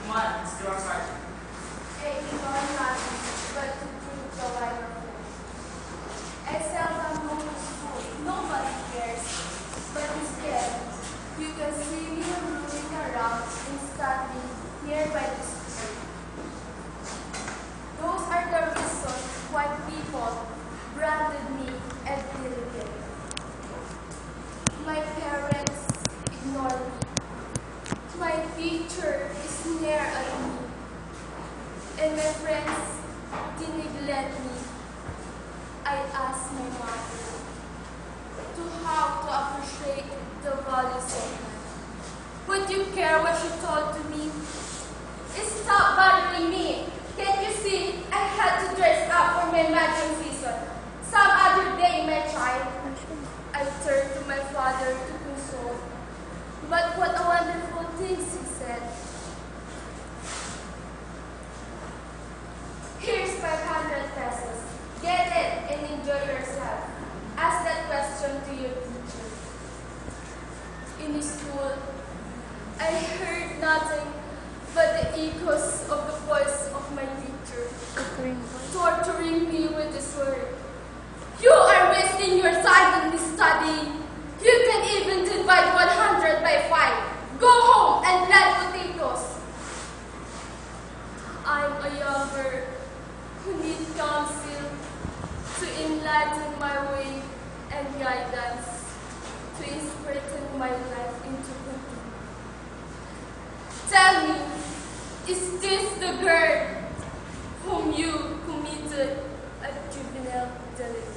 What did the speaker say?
Come on, let's do our part. Aiming on nothing but to prove the lighter force. I seldom go to school, nobody cares. But instead, you can see me rolling around and studying nearby the school. Those are the reasons why people branded me as diligent. My parents ignore me. My teacher is near at me. And my friends neglect me. I asked my mother to how to appreciate the values of life. Would you care what she told to me? Stop bothering me. Can't you see I had to dress up for my matching season? Some other day, my child. I turned to my father to console. But what a wonderful thing he said. Here's 500 pesos. Get it and enjoy yourself. Ask that question to your teacher. In school, I heard nothing but the echoes of the voice of my teacher, torturing me with this word. You are wasting your time in this study. You can even divide 100 by 5. Go home and plant potatoes. I'm a young girl who needs counsel to enlighten my way and guidance, to straighten my life into good. Tell me, is this the girl whom you committed a juvenile delinquency?